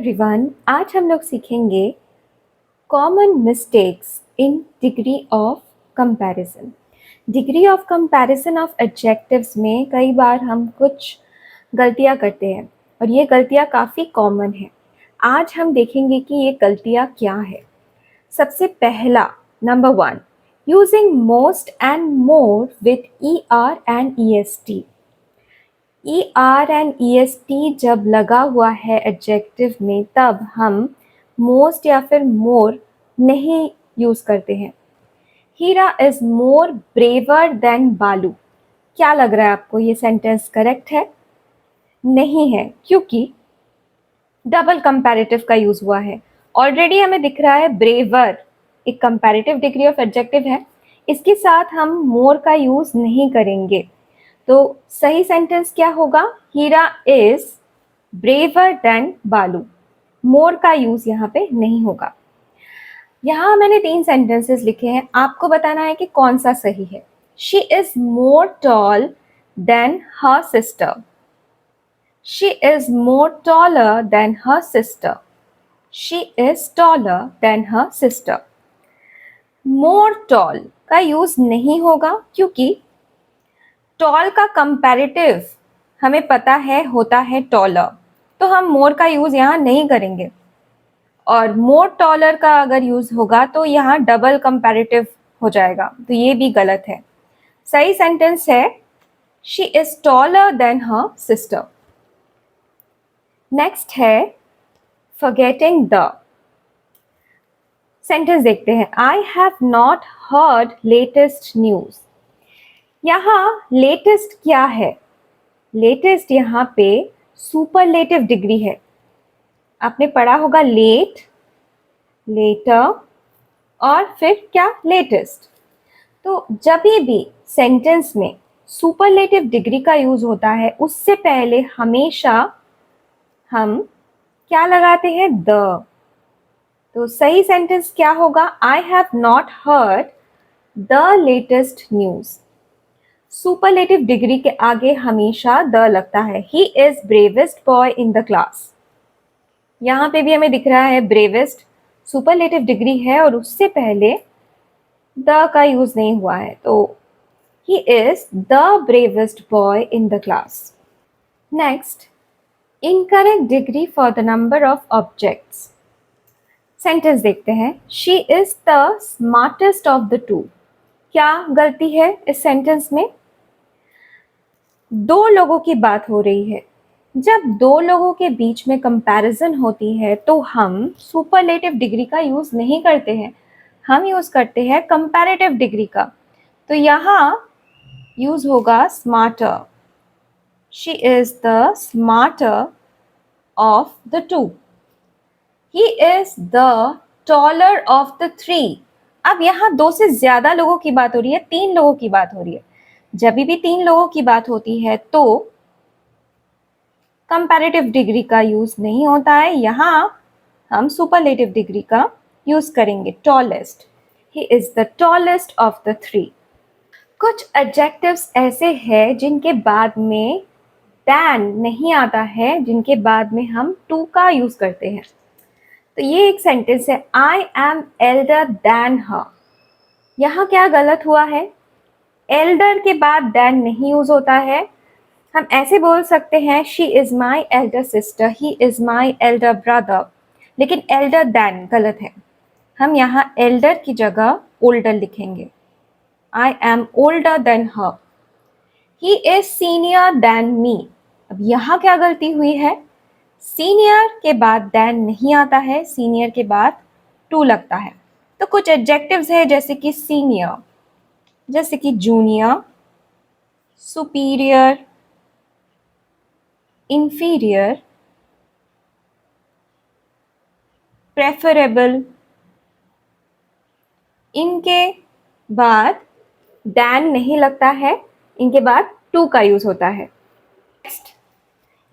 Everyone, आज हम लोग सीखेंगे common mistakes in degree of comparison. Degree of comparison of adjectives में कई बार हम कुछ गलतियां करते हैं और ये गलतियां काफ़ी कॉमन है। आज हम देखेंगे कि ये गलतियां क्या है। सबसे पहला, number 1, using most and more with ER and EST। ER and EST जब लगा हुआ है एडजेक्टिव में तब हम मोस्ट या फिर मोर नहीं यूज करते हैं। हीरा इज मोर ब्रेवर देन बालू। क्या लग रहा है आपको, ये सेंटेंस करेक्ट है? नहीं है, क्योंकि डबल कंपैरेटिव का यूज हुआ है। ऑलरेडी हमें दिख रहा है ब्रेवर एक कंपैरेटिव डिग्री ऑफ एडजेक्टिव है, इसके साथ हम मोर का यूज नहीं करेंगे। तो सही सेंटेंस क्या होगा? हीरा इज ब्रेवर देन बालू। मोर का यूज यहाँ पे नहीं होगा। यहाँ मैंने 3 सेंटेंसेस लिखे हैं, आपको बताना है कि कौन सा सही है। She is more tall than her sister. She is more taller than her sister. She is taller than her sister. More tall का यूज नहीं होगा क्योंकि टॉल का कंपैरेटिव हमें पता है होता है टॉलर, तो हम मोर का यूज यहाँ नहीं करेंगे। और मोर टॉलर का अगर यूज होगा तो यहाँ डबल कंपैरेटिव हो जाएगा, तो ये भी गलत है। सही सेंटेंस है she is taller than her sister. Next है फॉरगेटिंग द। सेंटेंस देखते हैं। I have not heard latest news. यहाँ लेटेस्ट क्या है? लेटेस्ट यहाँ पे सुपरलेटिव डिग्री है। आपने पढ़ा होगा लेट, लेटर और फिर क्या? लेटेस्ट। तो जब भी सेंटेंस में सुपरलेटिव डिग्री का यूज होता है उससे पहले हमेशा हम क्या लगाते हैं? द। तो सही सेंटेंस क्या होगा? I have not heard the latest news. Superlative degree के आगे हमेशा द लगता है। He is bravest boy in the class. यहाँ पे भी हमें दिख रहा है ब्रेवेस्ट सुपरलेटिव डिग्री है और उससे पहले द का यूज नहीं हुआ है, तो he is the bravest boy in the class. Next, incorrect degree for the number of objects. Sentence देखते हैं। She is the smartest of the two. क्या गलती है इस सेंटेंस में? दो लोगों की बात हो रही है। जब दो लोगों के बीच में कंपैरिजन होती है तो हम सुपरलेटिव डिग्री का यूज नहीं करते हैं, हम यूज करते हैं कंपैरेटिव डिग्री का। तो यहाँ यूज होगा smarter. She is the smarter of the two. He is the taller of the three. अब यहाँ 2 से ज्यादा लोगों की बात हो रही है, 3 लोगों की बात हो रही है। जब भी 3 लोगों की बात होती है तो कंपैरेटिव डिग्री का यूज नहीं होता है, यहाँ हम सुपरलेटिव डिग्री का यूज करेंगे। Tallest, he is the tallest of the three. कुछ एडजेक्टिव्स ऐसे हैं जिनके बाद में दैन नहीं आता है, जिनके बाद में हम टू का यूज करते हैं। तो ये एक सेंटेंस है, आई एम एल्डर दैन हर। यहाँ क्या गलत हुआ है? एल्डर के बाद दैन नहीं यूज होता है। हम ऐसे बोल सकते हैं she is my elder sister, he is my elder brother, लेकिन एल्डर दैन गलत है। हम यहाँ एल्डर की जगह ओल्डर लिखेंगे। I am older than her. He is senior than me. अब यहाँ क्या गलती हुई है? सीनियर के बाद देन नहीं आता है, सीनियर के बाद टू लगता है। तो कुछ एडजेक्टिव्स है जैसे कि सीनियर, जैसे कि जूनियर, सुपीरियर, inferior, preferable, इनके बाद than नहीं लगता है, इनके बाद to का यूज होता है। नेक्स्ट,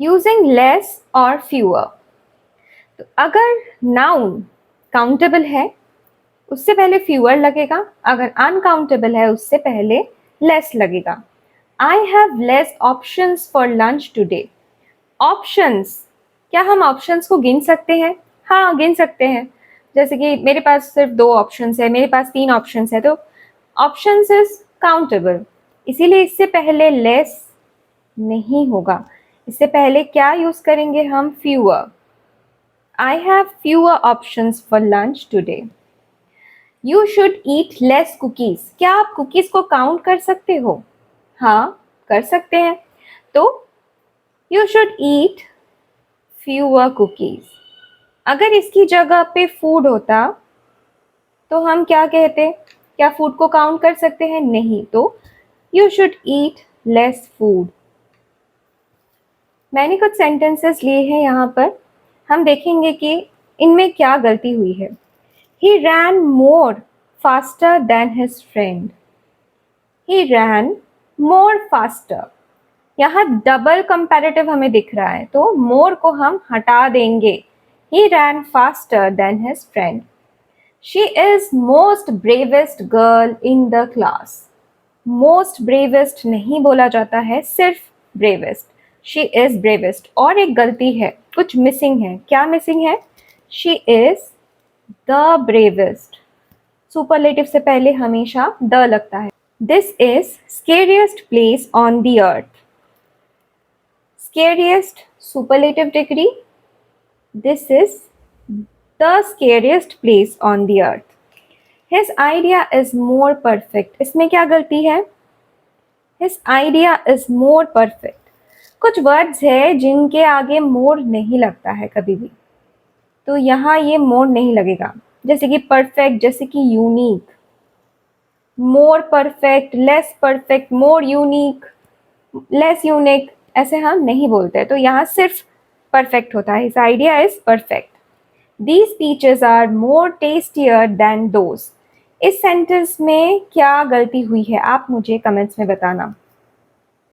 यूजिंग less और fewer। तो अगर नाउन काउंटेबल है उससे पहले fewer लगेगा, अगर अनकाउंटेबल है उससे पहले less लगेगा। I have less options for lunch today। Options क्या हम ऑप्शंस को गिन सकते हैं? हाँ, गिन सकते हैं। जैसे कि मेरे पास सिर्फ 2 ऑप्शंस है, मेरे पास 3 ऑप्शंस है, तो ऑप्शंस इज़ काउंटेबल। इसीलिए इससे पहले लेस नहीं होगा। इससे पहले क्या यूज़ करेंगे हम? Fewer. I have fewer options for lunch today. You should eat less cookies. क्या आप कुकीज़ को काउंट कर सकते हो? हाँ, कर सकते हैं। तो you should eat fewer cookies. अगर इसकी जगह पे फूड होता तो हम क्या कहते? क्या फूड को काउंट कर सकते हैं? नहीं। तो you should eat less food. मैंने कुछ सेंटेंसेस लिए हैं यहाँ पर, हम देखेंगे कि इनमें क्या गलती हुई है। He ran more faster than his friend. He ran more faster. यहाँ डबल कंपैरेटिव हमें दिख रहा है, तो मोर को हम हटा देंगे। He ran faster than his friend. She is most bravest girl in the class. Most bravest नहीं बोला जाता है, सिर्फ ब्रेवेस्ट। She is bravest. और एक गलती है, कुछ मिसिंग है। क्या मिसिंग है? She is the bravest. Superlative से पहले हमेशा द लगता है। This is scariest place on the earth. Scariest superlative degree. This is the scariest place on the earth. His idea is more perfect. इसमें क्या गलती है? His idea is more perfect. कुछ वर्ड्स है जिनके आगे मोर नहीं लगता है कभी भी, तो यहाँ ये मोर नहीं लगेगा। जैसे कि परफेक्ट, जैसे कि unique. More perfect, less perfect, मोर यूनिक, लेस यूनिक, ऐसे हम नहीं बोलते, तो यहाँ सिर्फ परफेक्ट होता है। His idea is perfect. These peaches are more tastier than those. इस सेंटेंस में क्या गलती हुई है? आप मुझे कमेंट्स में बताना।